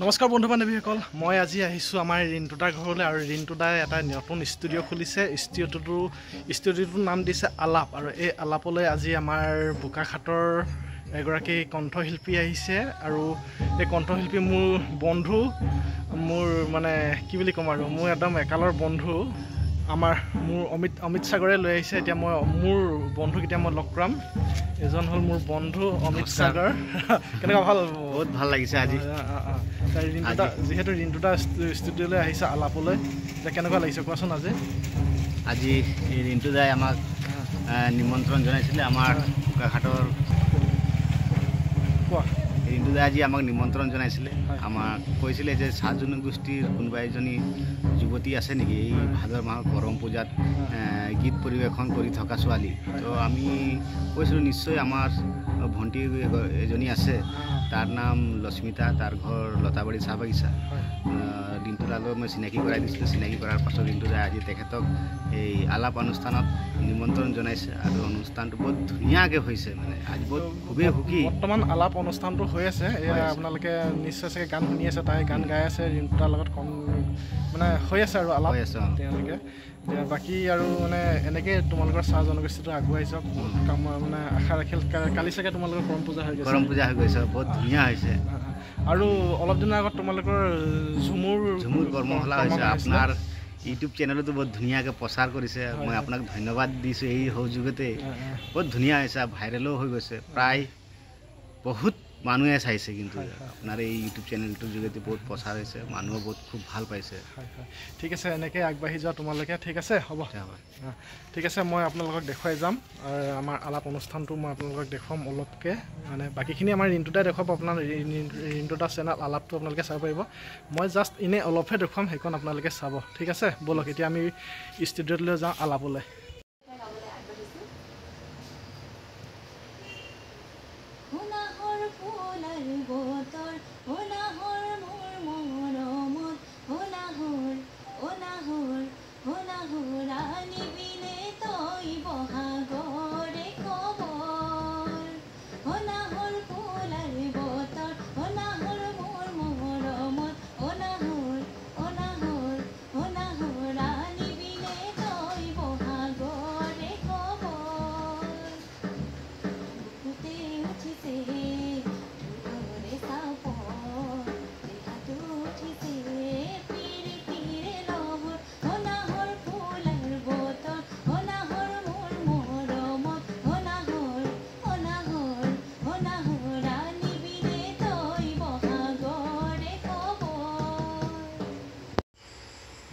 নমস্কাৰ বন্ধু বান্ধৱীসকল, মই আজি আহিছোঁ আমাৰ ৰিণ্টুদাৰ ঘৰলৈ আৰু ৰিণ্টুদাই এটা নতুন ষ্টুডিঅ' খুলিছে। ষ্টুডিঅ'টোৰ নাম দিছে আলাপ, আৰু এই আলাপলৈ আজি আমাৰ বোকাখাটৰ এগৰাকী কণ্ঠশিল্পী আহিছে। আৰু এই কণ্ঠশিল্পী মোৰ বন্ধু, মোৰ মানে কি বুলি ক'ম আৰু মোৰ একদম একালৰ বন্ধু। মোৰ অমিত সাগৰে লৈ আহিছে। এতিয়া মই মোৰ বন্ধুক এতিয়া মই লগ কৰাম। এজন হ'ল মোৰ বন্ধু অমিত সাগৰ। কেনেকুৱা? ভাল, বহুত ভাল লাগিছে আজি। যিহেতু ৰিণ্টুদা ষ্টুডিঅ'লৈ আহিছে আলাপলৈ, এতিয়া কেনেকুৱা লাগিছে কোৱাচোন? আজি ৰিণ্টুদাই আমাক নিমন্ত্ৰণ জনাইছিলে। আমাৰ বোকাখাটৰ ৰিণ্টুদাই আজি আমাক নিমন্ত্ৰণ জনাইছিলে। আমাক কৈছিলে যে চাহ জনগোষ্ঠীৰ কোনোবা এজনী যুৱতী আছে নেকি এই ভাদৰ মাহৰ কৰম পূজাত গীত পৰিৱেশন কৰি থকা ছোৱালী। তো আমি কৈছিলোঁ নিশ্চয় আমাৰ ভণ্টি এজনী আছে, তাৰ নাম লক্ষ্মিতা, তাৰ ঘৰ লতাবাৰী চাহ বাগিচা। ৰিণ্টুদালৈ মই চিনাকি কৰাই দিছিলোঁ। চিনাকি কৰাৰ পাছত ৰিণ্টুদাই আজি তেখেতক এই আলাপ অনুষ্ঠানত নিমন্ত্ৰণ জনাইছে আৰু অনুষ্ঠানটো বহুত ধুনীয়াকৈ হৈছে। মানে আজি বহুত খুবেই সুখী। বৰ্তমান আলাপ অনুষ্ঠানটো হৈ আছে। এয়া আপোনালোকে নিশ্চয় চাগে গান শুনি আছে, তাই গান গাই আছে ৰিণ্টুদাৰ লগত মানে হৈ আছে আৰু আলাপ তেওঁলোকে। বাকী আৰু মানে এনেকৈ তোমালোকৰ চাহ জনগোষ্ঠীটো আগুৱাই যাওক মানে আশা ৰাখিল। কালি চাগে তোমালোকৰ কৰম পূজা হৈ গৈছে। কৰম পূজা হৈ গৈছে, বহুত ধুনীয়া হৈছে। আৰু অলপ দিনৰ আগত তোমালোকৰ ঝুমুৰ কৰ্মশালা হৈছে। আপোনাৰ ইউটিউব চেনেলতো বহুত ধুনীয়াকৈ প্ৰচাৰ কৰিছে। মই আপোনাক ধন্যবাদ দিছোঁ। এই সহযোগতে বহুত ধুনীয়া হৈছে, ভাইৰেলো হৈ গৈছে। প্ৰায় বহুত মানুহে চাইছে, কিন্তু আপোনাৰ এই ইউটিউব চেনেলটোৰ যোগেদি বহুত প্ৰচাৰ হৈছে, মানুহে বহুত খুব ভাল পাইছে। ঠিক আছে, এনেকৈ আগবাঢ়ি যোৱা তোমালোকে। ঠিক আছে, হ'ব। ঠিক আছে, মই আপোনালোকক দেখুৱাই যাম। আমাৰ আলাপ অনুষ্ঠানটো মই আপোনালোকক দেখুৱাম অলপকৈ। মানে বাকীখিনি আমাৰ ৰিণ্টুদাই দেখুৱাব। আপোনাৰ ৰিণ্টুদা চেনেল আলাপটো আপোনালোকে চাব পাৰিব। মই জাষ্ট এনেই অলপহে দেখুৱাম, সেইখন আপোনালোকে চাব। ঠিক আছে, ব'লক এতিয়া আমি ষ্টুডিঅ'লৈ যাওঁ আলাপলৈ।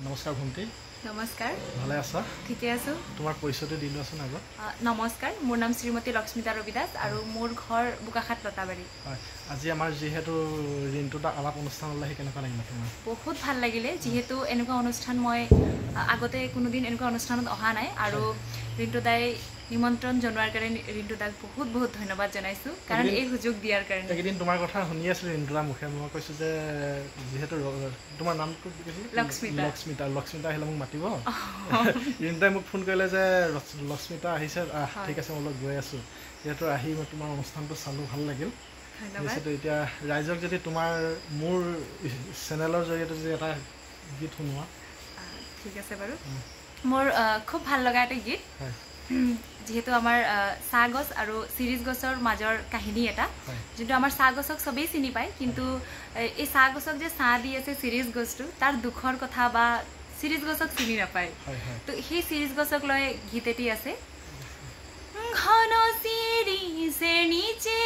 নমস্কাৰ ভণ্টি। নমস্কাৰ। ভালে আছা? ঠিকে আছোঁ। তোমাৰ পৰিচয়টো দি লোৱাচোন আগত। নমস্কাৰ, মোৰ নাম শ্ৰীমতী লক্ষ্মিতা ৰবি দাস আৰু মোৰ ঘৰ বোকাখাট লতাবাৰী। হয়, আজি আমাৰ যিহেতু ৰিণ্টুদা আলাপ অনুষ্ঠানলৈ আহি কেনেকুৱা লাগিলে তোমাৰ? বহুত ভাল লাগিলে। যিহেতু এনেকুৱা অনুষ্ঠান মই আগতে কোনোদিন এনেকুৱা অনুষ্ঠানত অহা নাই, আৰু ৰিণ্টুদাই নিমন্ত্ৰণ জনোৱাৰ কাৰণে ৰিণ্টুদাক বহুত বহুত ধন্যবাদ জনাইছোঁ, কাৰণ এই সুযোগ দিয়াৰ কাৰণে। এইকেইদিন তোমাৰ কথা শুনি আছিলোঁ ৰিণ্টুদাৰ মুখে। মই কৈছোঁ যে যিহেতু তোমাৰ নামটো কি কৈছিল? লক্ষ্মিতা আহিলে মোক মাতিব। ৰিণ্টুদাই মোক ফোন কৰিলে যে লক্ষ্মিতা আহিছে, ঠিক আছে মই গৈ আছোঁ। যিহেতু আহি মই তোমাৰ অনুষ্ঠানটো চালোঁ, ভাল লাগিল। তাৰপিছত এতিয়া ৰাইজক যদি মোৰ চেনেলৰ জৰিয়তে যদি এটা গীত শুনোৱা। ঠিক আছে বাৰু। মোৰ খুব ভাল লগা এটা গীত, যিহেতু আমাৰ চাহ গছ আৰু চিৰিজ গছৰ মাজৰ কাহিনী এটা, যোনটো আমাৰ চাহ গছক চবেই চিনি পায়, কিন্তু এই চাহ গছক যে চাহ দি আছে চিৰিজ গছটো, তাৰ দুখৰ কথা বা চিৰিজ গছক চিনি নাপায়। তো সেই চিৰিজ গছক লৈ গীত এটি আছে। ঘন চিৰিজেৰ নিচে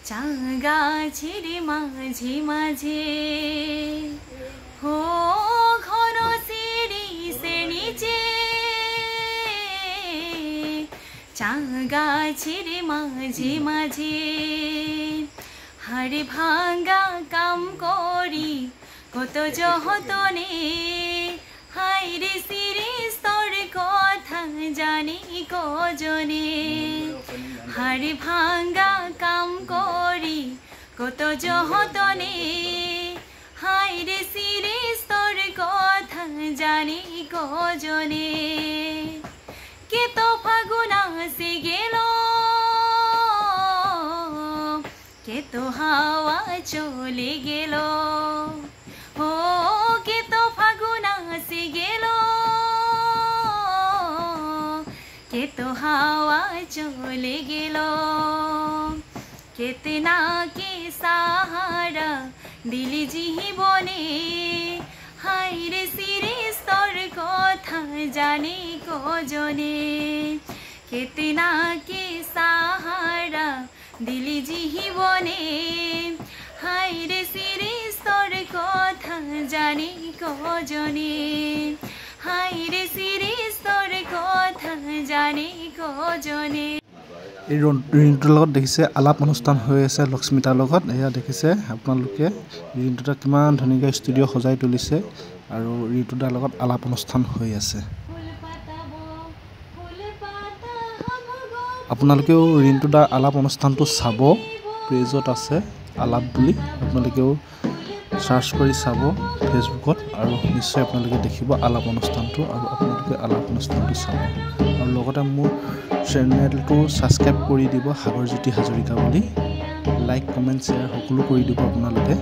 চাহ গাছের মাঝে মাঝে, হো ঘন শিরিষের নিচে চাহ গাছের মাঝে মাঝে, হাড় ভাঙ্গা কাম করি কত যতনে, হাইরে শিরিষ তোর কথা জানি কজনে, হাড় ভাঙ্গা কাম করি কত যতনে, হাইরে শিরিষ তোর কথা জানি কজনে, কে তো ফাগুন আসে গেল তো হাওয়া চলে গেল ও কে তো ফাগুন আসে গেল কে তো হাওয়া চলে গেল কেতনা কে সাহারা দিলি জীবনে হাইরে সিরিজ তোর কথা জানি কজনে কেতনা কে সাহারা দিলি জীবনে হাইরে সিরিজ তোর কথা জানি কজনে হাইরে সিরিজ তোর কথা জানি কজনে এই ৰিণ্টুৰ লগত দেখিছে আলাপ অনুষ্ঠান হৈ আছে লক্ষ্মিতাৰ লগত এয়া দেখিছে আপোনালোকে ৰিণ্টুদা কিমান ধুনীয়াকৈ ষ্টুডিঅ' সজাই তুলিছে আৰু ৰিণ্টুদাৰ লগত আলাপ অনুষ্ঠান হৈ আছে আপোনালোকেও ৰিণ্টুদাৰ আলাপ অনুষ্ঠানটো চাব পেজত আছে আলাপ বুলি আপোনালোকেও সাৰ্চ কৰি চাব ফেচবুকত আৰু নিশ্চয় আপোনালোকে দেখিব আলাপ অনুষ্ঠানটো আৰু আপোনালোকে আলাপ অনুষ্ঠানটো চাব আৰু লগতে মোৰ চেনেলটো ছাবস্ক্ৰাইব কৰি দিব সাগৰজ্যোতি হাজৰিকা বুলি লাইক কমেণ্ট শ্বেয়াৰ সকলো কৰি দিব আপোনালোকে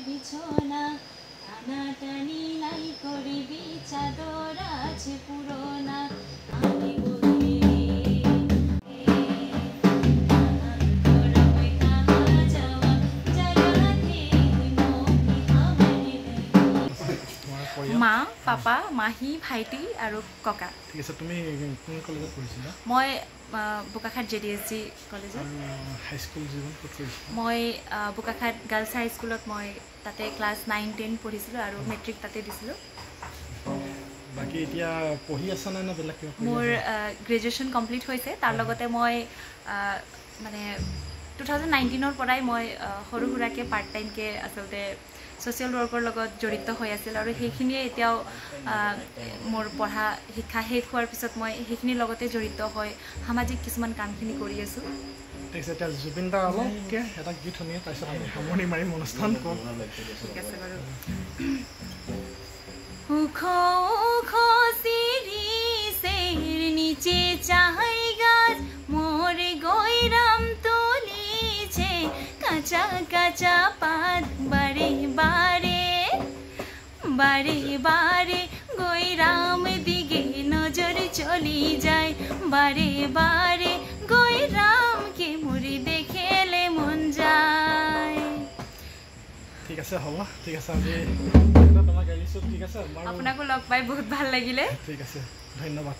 বিছনা টানাটানি নাই কৰিবি চাদৰ আছে পুৰোনা আমি মা পাপা মাহী ভাইটি আৰু ককা ঠিক আছে তুমি কোন কলেজত পঢ়িছিলা মই বোকাখাট JDSG কলেজত হাই স্কুল জীৱন ক'ত কৰিছিলা মই বোকাখাট গাৰ্লছ হাই স্কুলত মই তাতে ক্লাছ 9-10 পঢ়িছিলোঁ আৰু মেট্ৰিক তাতে দিছিলোঁ বাকি এতিয়া পঢ়ি আছা না বেলেগ কিবা মোৰ গ্ৰেজুৱেশ্যন কমপ্লিট হৈছে তাৰ লগতে মই মানে 2019 পৰাই মই সৰু সুৰাকৈ পাৰ্ট টাইমকৈ আচলতে ছ'চিয়েল ৱৰ্কৰ লগত জড়িত হৈ আছিল আৰু সেইখিনিয়ে এতিয়াও মোৰ পঢ়া শিক্ষা শেষ হোৱাৰ পিছত মই সেইখিনিৰ লগতে জড়িত হৈ সামাজিক কিছুমান কামখিনি কৰি আছোঁ ঠিক আছে এতিয়া জুবিন দাৰ অলপকৈ এটা গীত শুনিয়ে তাৰপিছত আমি সামৰণি মাৰিম অনুষ্ঠান ঠিক আছে বাৰু উখ উখ শিৰিষেৰ নিচে চাই গাছ মোৰ গৈৰাম তুলিছে কাঁচা কাঁচা পাত বাৰে বাৰে বাৰে বাৰে গৈৰাম দিগে নজৰ চলি যায় বাৰে বাৰে গৈৰামকে মুড়ি দেখিলে মন যায় ঠিক আছে হ'ব ঠিক আছে আজি তোমাক এৰিছোঁ ঠিক আছে আপোনাকো লগ পাই বহুত ভাল লাগিলে ঠিক আছে ধন্যবাদ